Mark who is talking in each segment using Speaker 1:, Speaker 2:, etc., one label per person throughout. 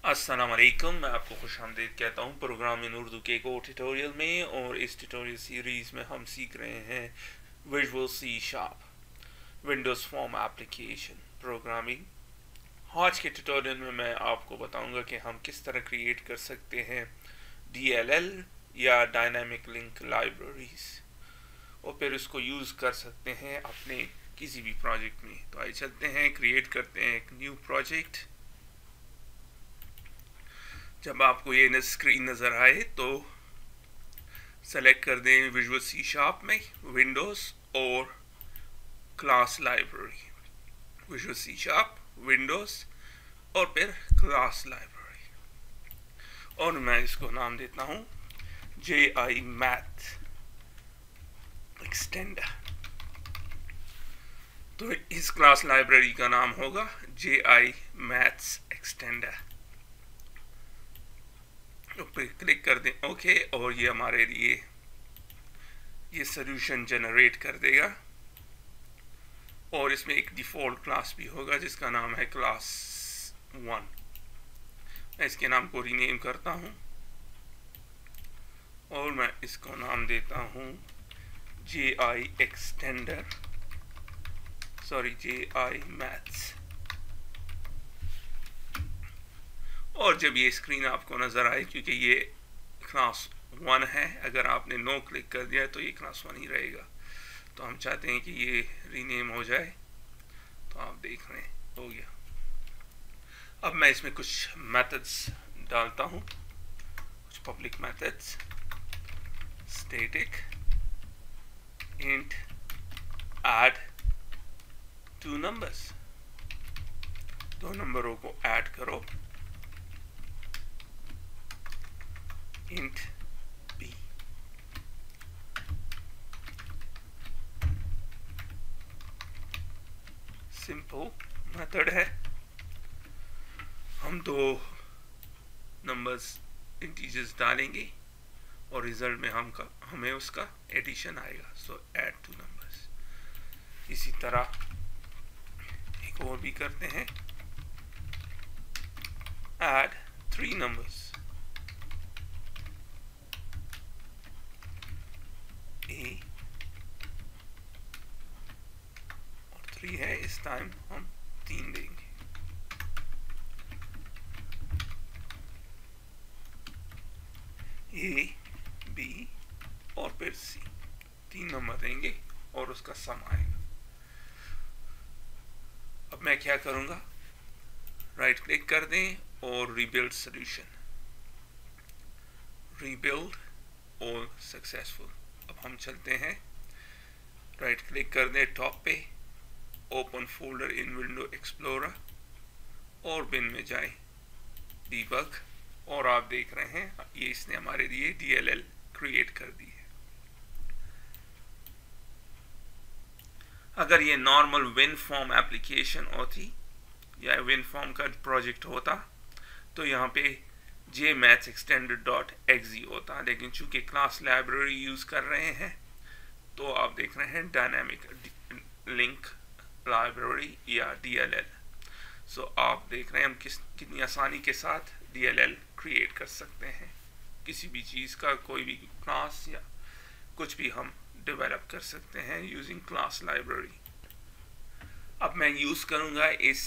Speaker 1: अस्सलाम वालेकुम। मैं आपको खुशामदीद कहता हूँ प्रोग्राम इन उर्दू के एक और ट्यूटोरियल में। और इस ट्यूटोरियल सीरीज़ में हम सीख रहे हैं visual C sharp windows form application programming. आज के ट्यूटोरियल में मैं आपको बताऊंगा कि हम किस तरह क्रिएट कर सकते हैं DLL या डायनामिक लिंक लाइब्रेरीज, और फिर उसको यूज़ कर सकते हैं अपने किसी भी प्रोजेक्ट में। तो आइए चलते हैं, क्रिएट करते हैं एक न्यू प्रोजेक्ट। जब आपको ये स्क्रीन नज़र आए तो सेलेक्ट कर दें विजुअल सी शार्प में विंडोज़ और class library, visual C sharp windows और फिर क्लास लाइब्रेरी। और मैं इसको नाम देता हूँ JI मैथ एक्सटेंडर। तो इस क्लास लाइब्रेरी का नाम होगा JI मैथ्स एक्सटेंडर। तो पे क्लिक कर दें ओके, और ये हमारे लिए ये सॉल्यूशन जनरेट कर देगा। और इसमें एक डिफ़ॉल्ट क्लास भी होगा जिसका नाम है क्लास 1। मैं इसके नाम को रीनेम करता हूँ और मैं इसको नाम देता हूँ JI extender, sorry JI maths. और जब ये स्क्रीन आपको नज़र आए, क्योंकि ये क्लास 1 है, अगर आपने नो क्लिक कर दिया तो ये क्लास 1 ही रहेगा। तो हम चाहते हैं कि ये रीनेम हो जाए, तो आप देख रहे हैं हो गया। अब मैं इसमें कुछ मेथड्स डालता हूँ, कुछ public methods. Static int add 2 numbers, 2 नंबरों को ऐड करो। इंट b, सिंपल मेथड है। हम 2 नंबर्स इंटीजर्स डालेंगे और रिजल्ट में हमें उसका एडिशन आएगा। सो ऐड 2 नंबर्स। इसी तरह एक और भी करते हैं, ऐड 3 नंबर्स। A और 3 है, इस टाइम हम 3 देंगे। A, B और फिर C, 3 नंबर देंगे और उसका सम आएगा। अब मैं क्या करूंगा, राइट क्लिक कर दें और रीबिल्ड सॉल्यूशन, रीबिल्ड और सक्सेसफुल। अब हम चलते हैं, राइट क्लिक कर दें टॉप पे, ओपन फोल्डर इन विंडो एक्सप्लोरर और बिन में जाएं, डीबग। और आप देख रहे हैं ये इसने हमारे लिए DLL क्रिएट कर दी है। अगर ये नॉर्मल विन फॉर्म एप्लीकेशन होती या विन फॉर्म का प्रोजेक्ट होता तो यहाँ पे jmathsextended.exe होता, लेकिन चूंकि क्लास लाइब्रेरी यूज कर रहे हैं तो आप देख रहे हैं डायनामिक लिंक लाइब्रेरी या DLL। सो आप देख रहे हैं हम कितनी आसानी के साथ DLL क्रिएट कर सकते हैं। किसी भी चीज़ का कोई भी क्लास या कुछ भी हम डेवलप कर सकते हैं यूजिंग क्लास लाइब्रेरी। अब मैं यूज़ करूँगा इस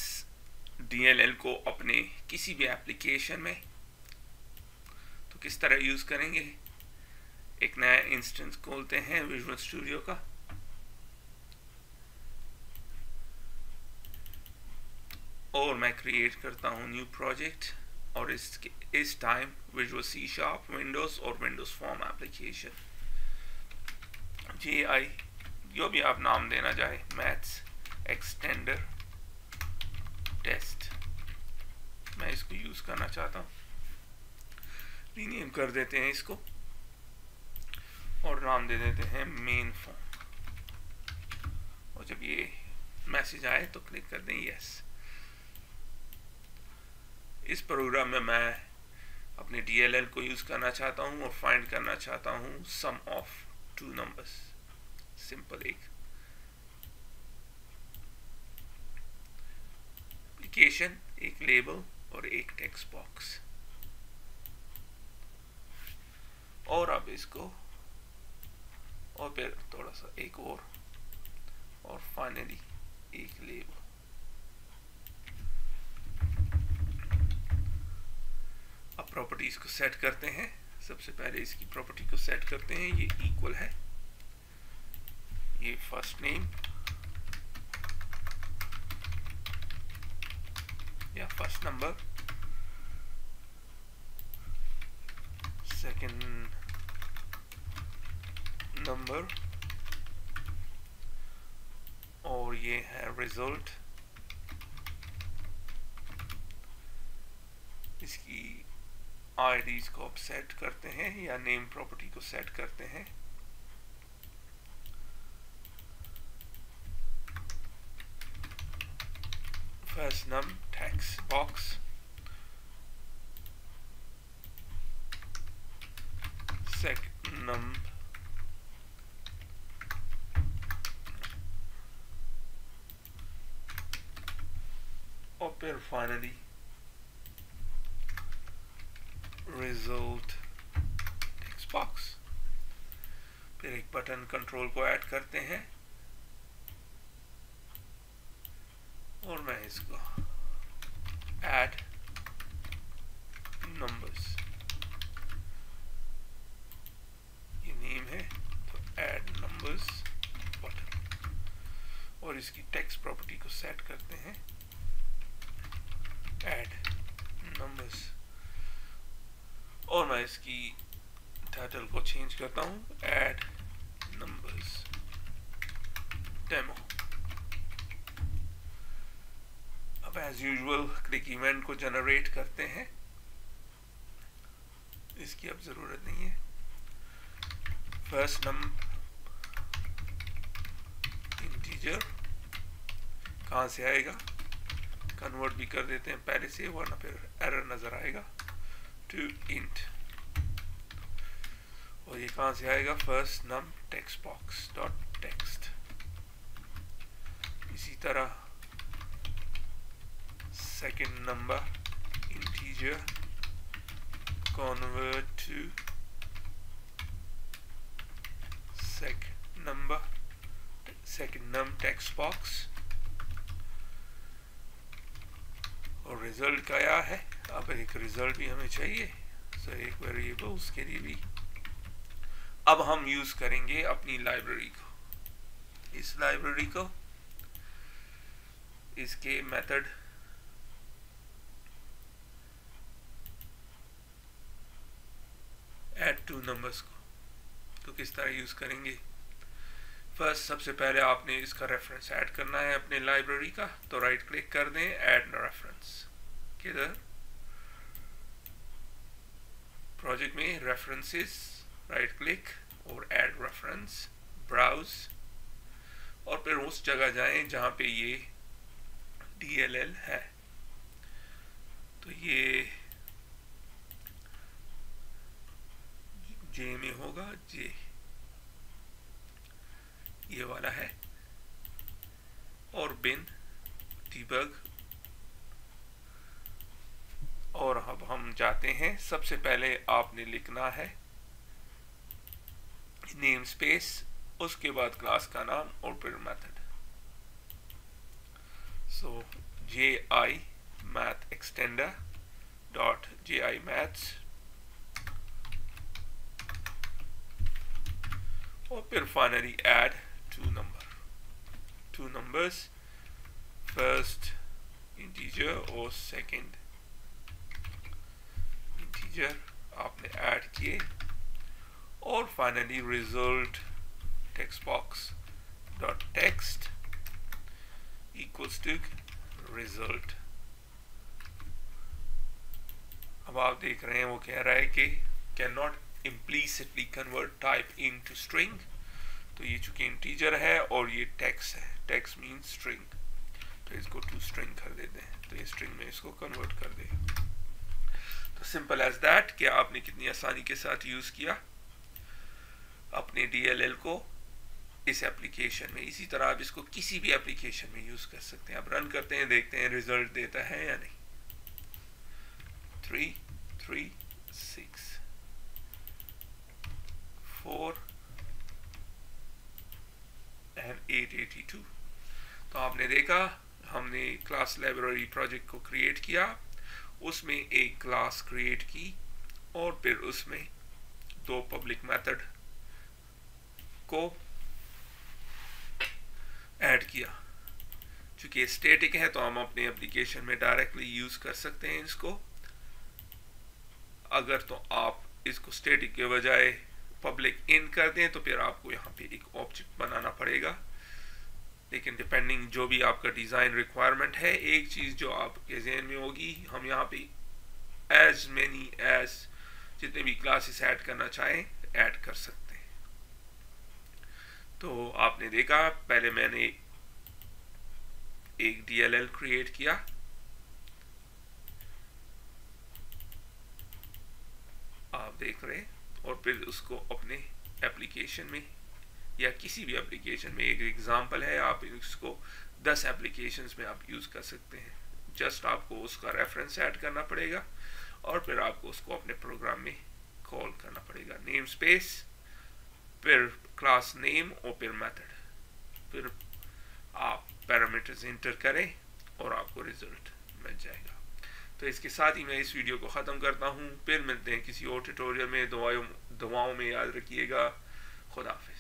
Speaker 1: DLL को अपने किसी भी एप्लीकेशन में। तो किस तरह यूज़ करेंगे, एक नया इंस्टेंस खोलते हैं विजुअल स्टूडियो का, और मैं क्रिएट करता हूँ न्यू प्रोजेक्ट। और इस time visual C sharp windows और विंडोज़ फॉर्म एप्लीकेशन JI, जो भी आप नाम देना चाहे, मैथ्स एक्सटेंडर टेस्ट, मैं इसको यूज़ करना चाहता हूँ। रीनेम कर देते हैं इसको और नाम दे देते हैं मेन फॉर्म। और जब ये मैसेज आए तो क्लिक कर दें यस। इस प्रोग्राम में मैं अपने DLL को यूज़ करना चाहता हूँ और फाइंड करना चाहता हूँ सम ऑफ 2 नंबर्स। सिंपल एक एप्लीकेशन, एक लेबल और एक टेक्स्ट बॉक्स। और अब इसको और फिर थोड़ा सा एक और फाइनली एक लेबल। अब प्रॉपर्टीज को सेट करते हैं। सबसे पहले इसकी प्रॉपर्टी को सेट करते हैं। ये इक्वल है, ये फर्स्ट नेम या फर्स्ट नंबर, सेकंड नंबर, और ये है रिजल्ट। इसकी आईडीज को आप सेट करते हैं या नेम प्रॉपर्टी को सेट करते हैं। फर्स्ट नम टेक्स्ट बॉक्स, सेकंड नम और फिर फाइनली रिजल्ट टेक्स्ट बॉक्स। फिर एक बटन कंट्रोल को ऐड करते हैं और मैं इसको ऐड नंबर्स, ये नेम है तो ऐड नंबर्स बटन, और इसकी टेक्स्ट प्रॉपर्टी को सेट करते हैं ऐड नंबर्स, और मैं इसकी टाइटल को चेंज करता हूँ ऐड नंबर्स डेमो। अब एज यूजुअल क्लिक इवेंट को जनरेट करते हैं, इसकी अब जरूरत नहीं है। फर्स्ट नम इंटीजर कहाँ से आएगा, कन्वर्ट भी कर देते हैं पहले से, वरना फिर एरर नजर आएगा, टू इंट। और ये कहाँ से आएगा, फर्स्ट नम टेक्स्ट बॉक्स डॉट टेक्स्ट। इसी तरह second number integer convert to second num text box, और रिजल्ट का क्या है, अब एक रिजल्ट भी हमें चाहिए, तो एक वेरिएबल उसके लिए भी। अब हम यूज करेंगे अपनी लाइब्रेरी को, इस लाइब्रेरी को, इसके मेथड ऐड टू नंबर्स को तो किस तरह यूज करेंगे। फर्स्ट सबसे पहले आपने इसका रेफरेंस ऐड करना है अपने लाइब्रेरी का, तो राइट क्लिक कर दें, ऐड रेफरेंस, किधर प्रोजेक्ट में रेफरेंसेस, राइट क्लिक और ऐड रेफरेंस, ब्राउज, और फिर उस जगह जाएं जहां पे ये DLL है। तो ये जे में होगा, जे ये वाला है, और बिन डीबग। और अब हम जाते हैं, सबसे पहले आपने लिखना है नेम स्पेस, उसके बाद क्लास का नाम और फिर method. So JI math extender dot JI maths, और फिर finally add two numbers, first integer और सेकंड इंटीजर आपने ऐड किए, और finally result text box dot text equals to result. अब आप देख रहे हैं वो कह रहा है कि can not implicitly convert type into string, तो ये चूंकि इंटीजर है और ये टेक्स्ट है, टेक्स्ट मीन्स स्ट्रिंग, तो इसको टू स्ट्रिंग कर देते हैं, तो ये स्ट्रिंग में इसको कन्वर्ट कर दे। तो सिंपल एज दैट कि आपने कितनी आसानी के साथ यूज किया अपने DLL को इस एप्लीकेशन में। इसी तरह आप इसको किसी भी एप्लीकेशन में यूज कर सकते हैं। आप रन करते हैं, देखते हैं रिजल्ट देता है या नहीं। 3 6 4 and 882। तो आपने देखा हमने क्लास लाइब्रेरी प्रोजेक्ट को क्रिएट किया, उसमें एक क्लास क्रिएट की और फिर उसमें दो पब्लिक मेथड को ऐड किया। चूंकि स्टैटिक है तो हम अपने एप्लीकेशन में डायरेक्टली यूज कर सकते हैं इसको। अगर तो आप इसको स्टैटिक के बजाय पब्लिक इन कर दें तो फिर आपको यहाँ पे एक ऑब्जेक्ट बनाना पड़ेगा। लेकिन डिपेंडिंग जो भी आपका डिजाइन रिक्वायरमेंट है, एक चीज जो आपके ज़हन में होगी, हम यहाँ पे एज मेनी एज जितने भी क्लासेस ऐड करना चाहें ऐड कर सकते हैं। तो आपने देखा पहले मैंने एक DLL क्रिएट किया, आप देख रहे हैं, और फिर उसको अपने एप्लीकेशन में या किसी भी एप्लीकेशन में, एक एग्जांपल है, आप इसको 10 एप्लीकेशंस में आप यूज कर सकते हैं। जस्ट आपको उसका रेफरेंस ऐड करना पड़ेगा और फिर आपको उसको अपने प्रोग्राम में कॉल करना पड़ेगा। नेम स्पेस, फिर क्लास नेम और फिर मेथड, फिर आप पैरामीटर्स इंटर करें और आपको रिजल्ट मिल जाएगा। तो इसके साथ ही मैं इस वीडियो को ख़त्म करता हूँ। फिर मिलते हैं किसी और ट्यूटोरियल में। दुआओं में याद रखिएगा। खुदा हाफिज़।